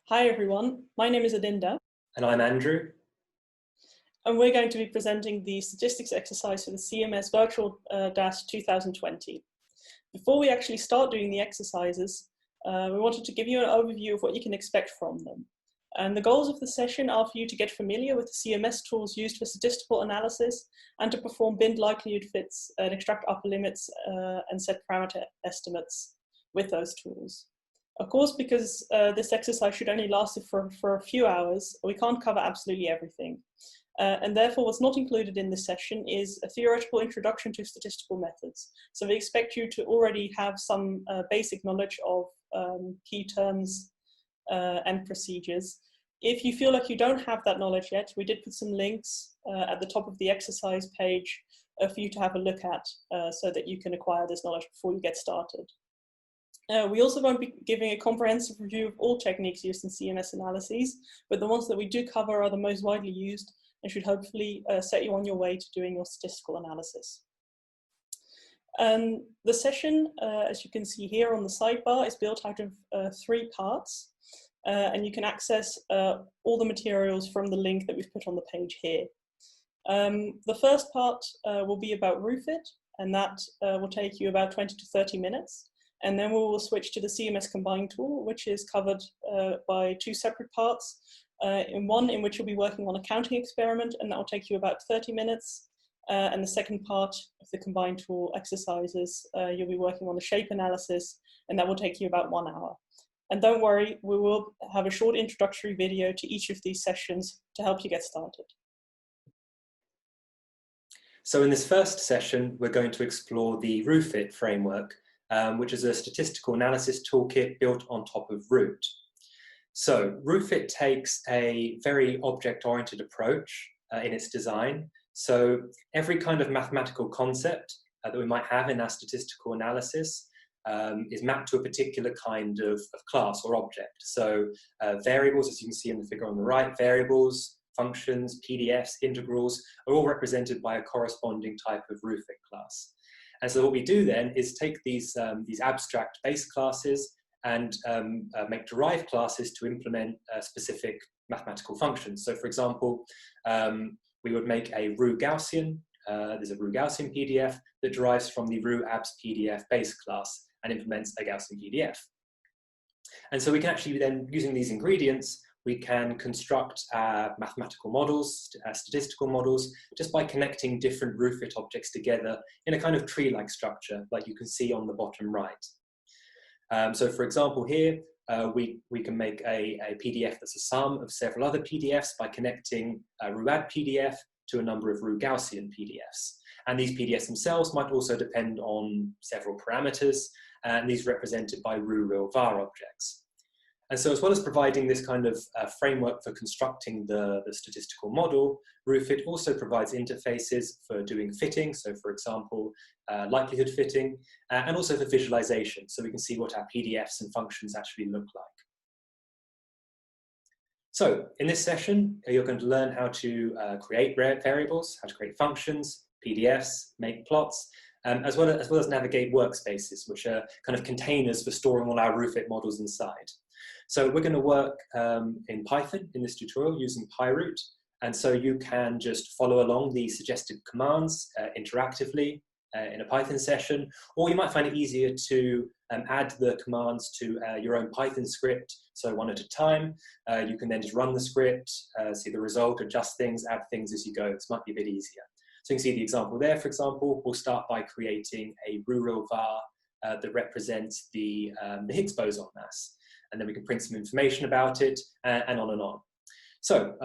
Hi everyone, my name is Adinda. And I'm Andrew. And we're going to be presenting the statistics exercise for the CMS Virtual DAS 2020. Before we actually start doing the exercises, we wanted to give you an overview of what you can expect from them. And the goals of the session are for you to get familiar with the CMS tools used for statistical analysis and to perform binned likelihood fits and extract upper limits and set parameter estimates with those tools. Of course, because this exercise should only last for a few hours, we can't cover absolutely everything. And therefore, what's not included in this session is a theoretical introduction to statistical methods. So we expect you to already have some basic knowledge of key terms and procedures. If you feel like you don't have that knowledge yet, we did put some links at the top of the exercise page for you to have a look at so that you can acquire this knowledge before you get started. We also won't be giving a comprehensive review of all techniques used in CMS analyses, but the ones that we do cover are the most widely used and should hopefully set you on your way to doing your statistical analysis. The session, as you can see here on the sidebar, is built out of 3 parts, and you can access all the materials from the link that we've put on the page here. The first part will be about Rufit, and that will take you about 20 to 30 minutes. And then we will switch to the CMS combine tool, which is covered by 2 separate parts. One in which you'll be working on a counting experiment, and that will take you about 30 minutes. And the second part of the combine tool exercises, you'll be working on the shape analysis, and that will take you about 1 hour. And don't worry, we will have a short introductory video to each of these sessions to help you get started. So in this first session, we're going to explore the Rufit framework, which is a statistical analysis toolkit built on top of Root. So Rufit takes a very object-oriented approach in its design. So every kind of mathematical concept that we might have in our statistical analysis is mapped to a particular kind of class or object. So variables, as you can see in the figure on the right, variables, functions, PDFs, integrals are all represented by a corresponding type of Rufit class. And so what we do then is take these abstract base classes and make derived classes to implement specific mathematical functions. So for example, we would make a Ru Gaussian. There's a Ru Gaussian PDF that derives from the Ru Abs PDF base class and implements a Gaussian PDF. And so we can actually then, using these ingredients, we can construct mathematical models, statistical models, just by connecting different Rufit objects together in a kind of tree-like structure, like you can see on the bottom right. So for example here, we can make a PDF that's a sum of several other PDFs by connecting a RuAd PDF to a number of Ru Gaussian PDFs. And these PDFs themselves might also depend on several parameters, and these are represented by Ru Real var objects. And so as well as providing this kind of framework for constructing the statistical model, Rufit also provides interfaces for doing fitting. So for example, likelihood fitting, and also for visualization. So we can see what our PDFs and functions actually look like. So in this session, you're going to learn how to create variables, how to create functions, PDFs, make plots, as well as navigate workspaces, which are kind of containers for storing all our Rufit models inside. So we're going to work in Python in this tutorial using PyRoot. And so you can just follow along the suggested commands interactively in a Python session, or you might find it easier to add the commands to your own Python script. So one at a time, you can then just run the script, see the result, adjust things, add things as you go. This might be a bit easier. So you can see the example there, for example. We'll start by creating a Ru Real var that represents the Higgs boson mass. And then we can print some information about it, and on and on. So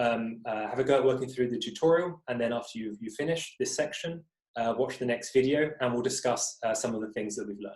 have a go at working through the tutorial, and then after you've finished this section, watch the next video, and we'll discuss some of the things that we've learned.